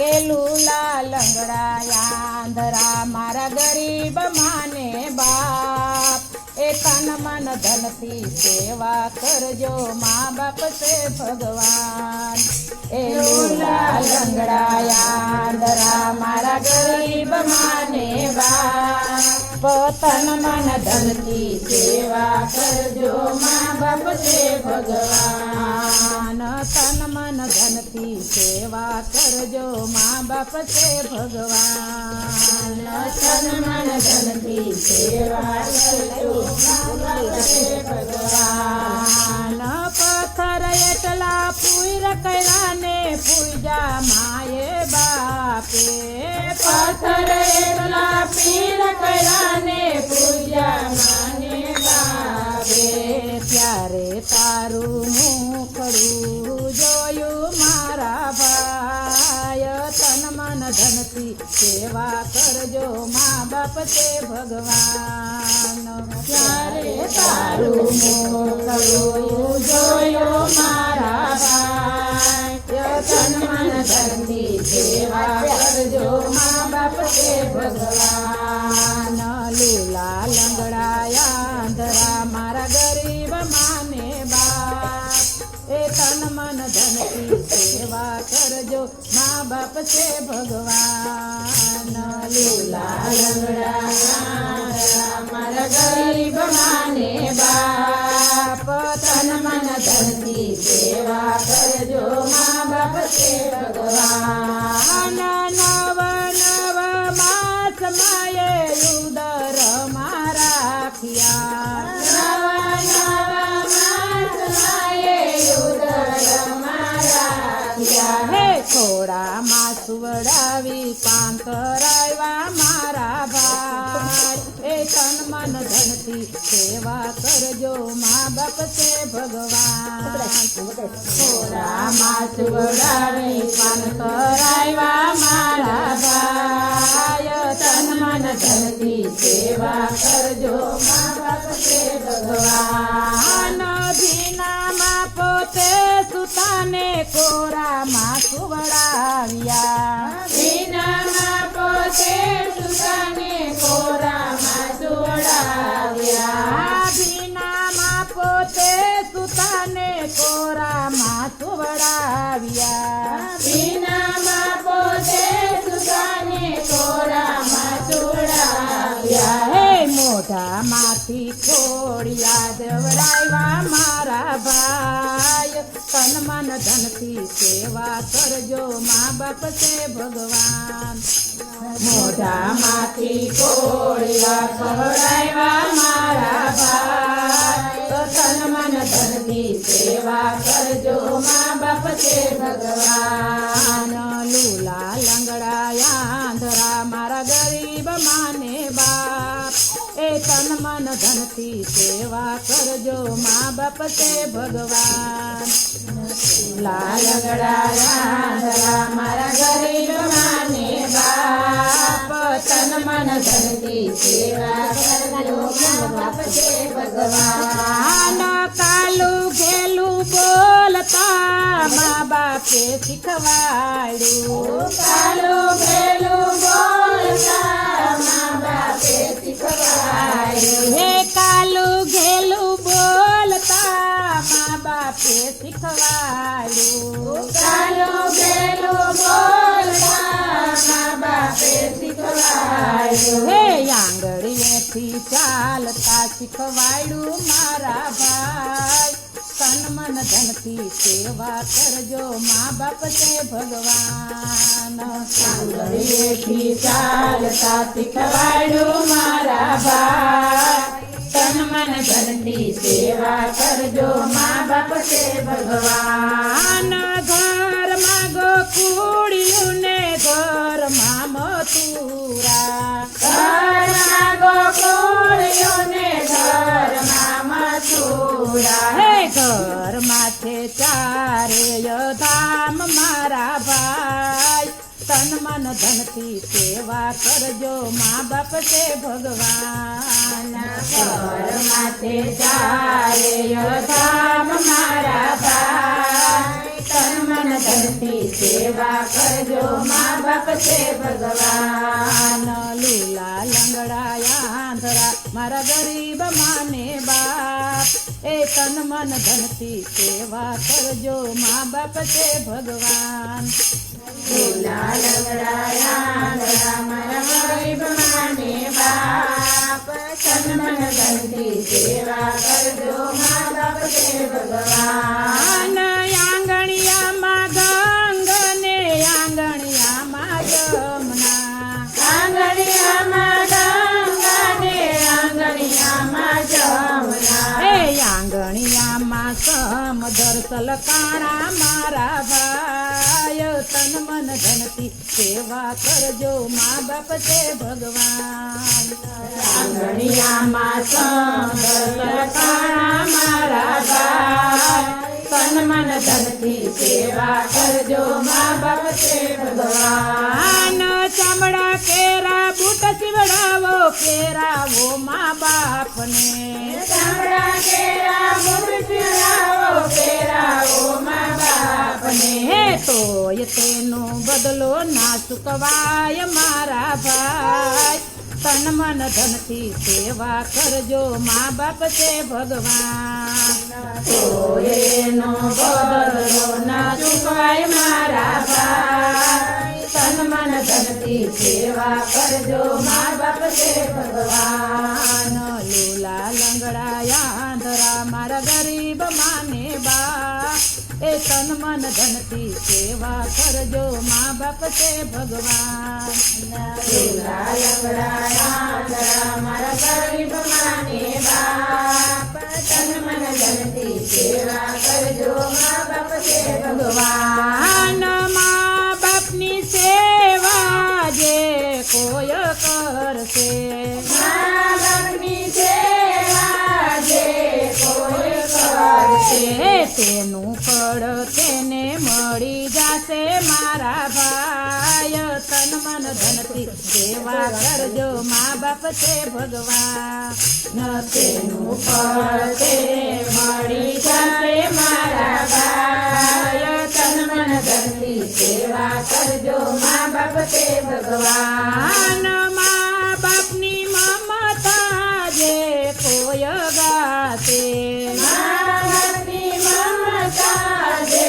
કે લૂલા લંગડા આંધરા મારા ગરીબ માને બાપ એ તન મન ધનથી સેવા કરજો મા બાપ છે ભગવાન એ લૂલા લંગડા આંધરા મારા ગરીબ માને બાપ તન મન ધનથી સેવા કરજો મા બાપ છે ભગવાન તન મન ધનથી સેવા કરજો મા બાપ છે ભગવાન તન મન ધનથી સેવા કરજો મા બાપ છે ભગવાન પથ્થર એટલા પૂર કર્યા ને પૂજા માએ બાપે પથ્થર એટલા પીર કર્યા ને પૂજા માને બાપે ત્યારે તારું મુખડું જોયું મારા ભાઈ તન મન ધનથી સેવા કરજો મા બાપ છે ભગવાન ત્યારે તારું મુખડું જોયું મારા ભાઈ તન મન ધનથી સેવા કરજો મા બાપ છે ભગવાન લૂલા લંગડા આંધરા મારા ગરીબ માને બાપ એ તન મન ધનથી સેવા કરજો મા બાપ છે ભગવાન લૂલા લંગડા આંધરા મારા ગરીબ માને બાપ તન મન ધનથી સેવા કરજો મા બાપ છે ભગવાન નવ નવ માસ માએ ઉદર મારા ખિયા નવ નવ માસ માએ ઉદર મારા ખિયા હે ખોડામાં સુવડાવી પાંતરાવ્યા મારા ભાઈ એ તન મન ધનથી સેવા કરજો મા બાપ છે ભગવાન ખોડામાં સુવડાવી પાંતરાવ્યા મારા ભાઈ તન મન ધનથી સેવા કરજો મા બાપ છે ભગવાન ભીનામાં પોતે સુતાને કોરામાં સુવડાવ્યા ભીનામાં પોતે સુતાને કોરામાં સુવડાવ્યા ભીનામાં પોતે સુતાને કોરામાં સુવડાવ્યા ભીનામાં પોતે સુતાને કોરામાં સુવડાવ્યા હે મોઢામાંથી ખોડિયા દેવડાવ્યા મારા ભાઈ તન મન ધનથી સેવા કરજો મા બાપ છે ભગવાન મોઢામાંથી ખોડિયા ખવડાવ્યા મારા ભાઈ તન મન ધનથી સેવા કરજો મા બાપ છે ભગવાન લૂલા લંગડા આંધરા મારા ગરીબ માને બાપ એ તન મન ધનથી સેવા કરજો મા બાપ છે ભગવાન લાલ લંગડા આંધરા મારા ગરીબ માને બાપ તન મન ધનથી સેવા કરજો મા બાપ છે ભગવાન કાલું ઘેલું બોલતા મા બાપે શીખવાડ્યું કાલું ઘેલું બોલતા મા બાપે શીખવાડ્યું હે કાલું ઘેલું બોલતા મા બાપે શીખવાડ્યું કાલું ઘેલું બોલતા મા બાપે શીખવાડ્યું હે આંગળીએથી ચાલતા શીખવાડ્યું મારા ભાઈ તન મન ધનથી સેવા કરજો મા બાપ છે ભગવાન આંગળીએથી ચાલતા શીખવાડ્યું મારા ભાઈ તન મન ધનથી સેવા કરજો મા બાપ છે ભગવાન ઘરમાં ગોકુળિયું ને ઘરમાં મથુરા ઘરમાં ગોકુળિયું ને ઘરમાં મથુરા હે ઘરમાં છે ચારેય ધામ મારા ભાઈ તન મન ધનથી સેવા કરજો મા બાપ છે ભગવાન ઘરમાં છે ચારેય ધામ મારા ભાઈ તન મન ધનથી સેવા કરજો મા બાપ છે ભગવાન લીલા લંગડાયા આંધળા મારા ગરીબ માને બાપ એ તન મન ધનથી સેવા કરજો મા બાપ છે ભગવાન લીલા લંગડાયા આંધળા મારા ગરીબ માને બાપ તન મન ધનથી સેવા કરજો મા બાપ છે ભગવાન આંગણિયામાં ગંગને આંગણિયામાં જમના આંગણિયામાં ગંગને આંગણિયામાં જમના એ આંગણિયામાં સમદર સલકાણા મારા ભાઈ તન મન ધનથી સેવા કરજો મા બાપ છે ભગવાન આંગણિયામાં સમદર સલકાણા મારા ભાઈ તન મન ધનથી સેવા કરજો મા બાપ છે ભગવાન ચામડા કેરા બૂટ સીવડાવો કેરાવો મા બાપને ચામડા કેરા બૂટ સીવડાવો કેરાવો મા બાપને હે તોય તેનો બદલો ના ચૂકવાય મારા ભાઈ તન મન ધનથી સેવા કરજો મા બાપ છે ભગવાન એનો બદલો ના ચૂકવાય મારા ભાઈ તન મન ધનથી સેવા કરજો મા બાપ છે ભગવાન લીલા લંગડાયા આંધળા મારા ગરીબ માને બા એ તન મન ધનથી સેવા કરજો મા બાપ છે ભગવાન લીલા લંગડાયા આંધળા મારા ગરીબ માને બાપ તન મન ધનથી સેવા કરજો મા બાપ છે ભગવાન મા બાપની સેવા જે કોઈ કરશે મા બાપની સેવા જે કોઈ કરશે તેનું ફળ તેને મળી જશે મારા ભાઈ તન મન ધનથી સેવા કરજો મા બાપ છે ભગવાન તેનું ફળ તેને મળી જશે મારા ભાઈ તન મન ધનથી સેવા કરજો મા બાપ છે ભગવાન મા બાપની મમતા જે કોઈ ગાતે મા બાપની મમતા જે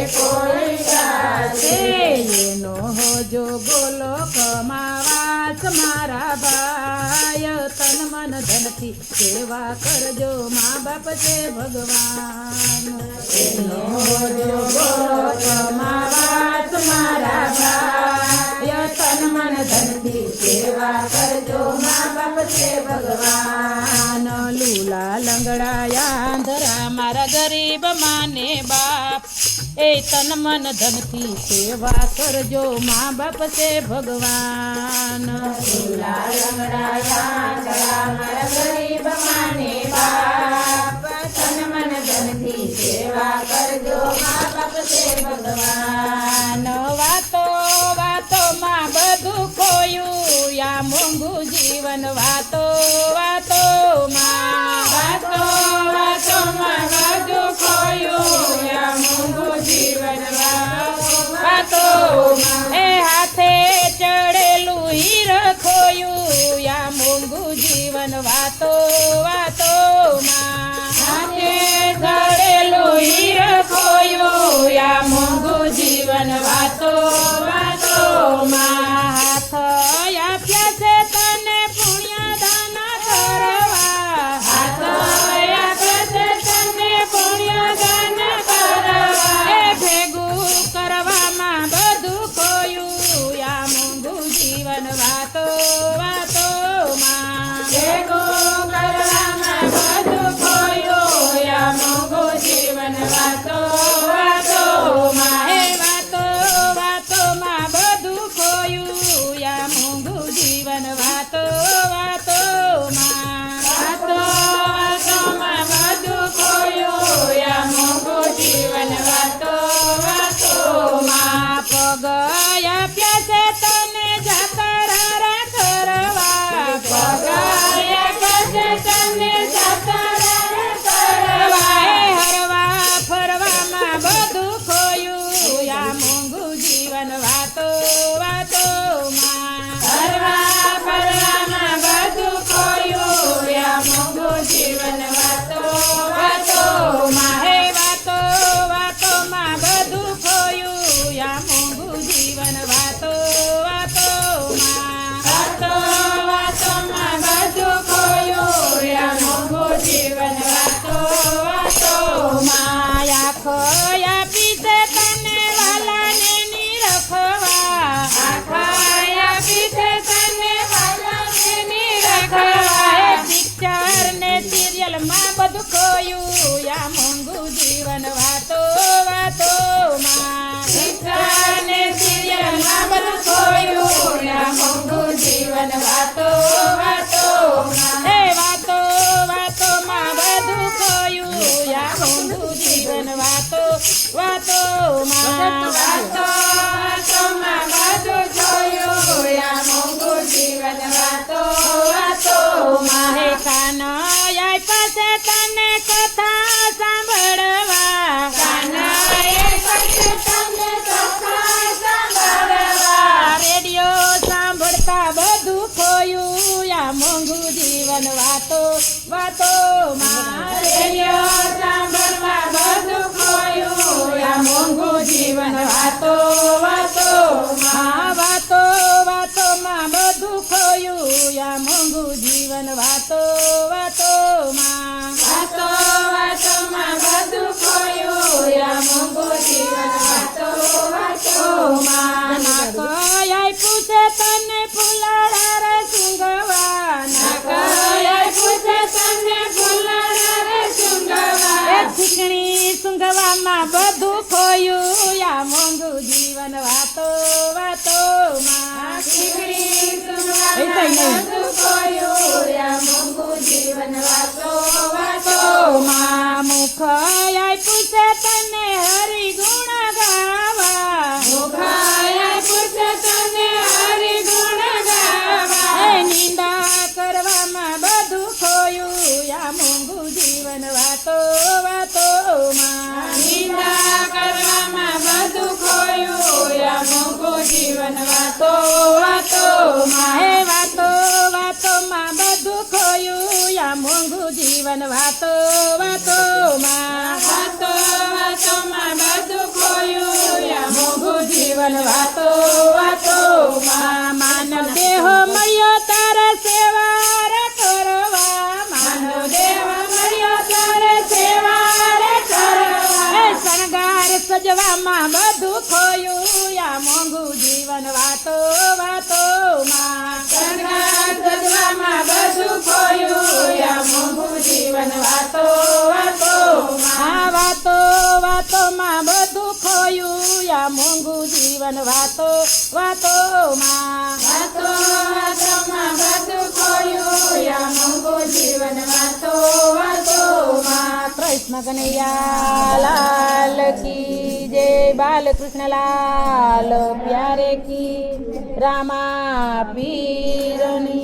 કોઈ ગાતે એનો હોજો બોલો કમાવાસ મારા ભાઈ તન મન ધનથી સેવા કરજો મા બાપ છે ભગવાન એનો હોજો બોલો કમાવાસ મારા ભાઈ તન મન ધનથી સેવા કરજો મા બાપ છે ભગવાન લીલા લંગડાયા આંધળા મારા ગરીબ માને બાપ એ તન મન ધનથી સેવા કરજો મા બાપ છે ભગવાન લીલા લંગડાયા આંધળા મારા ગરીબ માને બાપ તન મન ધનથી સેવા કરજો મા બાપ છે ભગવાન વાતો વાતોમાં બધું ખોયું યા મોંઘું જીવન વાતો વાતોમાં બધું ખોયું યા મોંઘું જીવન વાતોમાં એ હાથે ચડેલું હીર ખોયું યા મોંઘું જીવન વાતોમાં હાથે ચડેલું હીર ખોયું યા મોંઘું જીવન વાતોમાં હાથ આપ્યા છે તને પુણ્યદાન કરવા હાથ આપ્યા છે તને પુણ્યદાન કરવા એ ભેગું કરવામાં બધું ખોયું યા મોંઘું જીવન વાતોમાં ભેગું કરવામાં બધું ખોયું યા મોંઘું જીવન વાતોમાં એ વાતોમાં બધું ખોયું યા મોંઘું જીવન વાતો વાતોમાં રિક્ષા ને સિરિયલમાં બધું ખોયું યા મોંઘું જીવન વાતો વાતોમાં એ વાતો વાતોમાં બધું ખોયું યા મોંઘું જીવન વાતો વાતોમાં વાતો વાતોમાં બધું ખોયું યા મોંઘું જીવન વાતો વાતોમાં હે કાનૈયા પાસે તને કથા સાંભળવા કાનૈયા પાસે તને કથા સાંભળવા રેડિયો સાંભળતા બધું ખોયું યા મોંઘું જીવન વાતો વાતોમાં રેડિયો સાંભળવા બધું ખોયું યા મોંઘું જીવન વાતો વાતોમાં વાતો વાતોમાં બધું ખોયું યા મોંઘું જીવન વાતો વાતોમાં વાતો વાતોમાં બધું ખોયું યા મોંઘું જીવન વાતો વાતોમાં નાકયાય પૂછે તને ફૂલડા રે સુંગવા નાકયાય પૂછે તને ફૂલડા રે સુંગવા એ ચીકણી સુંગવામાં બધું ખોયું યા મોંઘું જીવન વાતો વાતોમાં ચીકણી સુંગવામાં બધું ખોયું યા મોંઘું જીવન વાતો વાતોમાં મુખયાય પૂછે તને હરિ ગુણ ગાવા મુખયાય પૂછે તને હરિ ગુણ ગાવા એ નિંદા કરવામાં બધું ખોયું યા મોંઘું જીવન વાતો વાતોમાં નિંદા કરવામાં બધું ખોયું યા મોંઘું જીવન વાતો વાતોમાં હે વાતો વાતોમાં બધું ખોયું યા મોંઘું જીવન વાતો વાતોમાં વાતો વાતોમાં બધું ખોયું યા મોંઘું જીવન વાતો વાતોમાં માનવ દેહ મળ્યો તારે સેવા રે કરવા માનવ દેહ મળ્યો તારે સેવા રે કરવા એ શણગાર સજવામાં બધું ખોયું યા મોંઘું જીવન વાતો વાતોમાં શણગાર સજવામાં બધું ખોયું યા મોંઘું જીવન વાતો વાતોમાં વાતો વાતોમાં બધું ખોયું યા મોંઘું જીવન વાતો વાતોમાં વાતો વાતોમાં બધું ખોયું યા મોંઘું જીવન વાતો વાતોમાં કૃષ્ણ કનૈયા લાલ કી જય બાલકૃષ્ણ લાલ પ્યારે કી રામા પીરની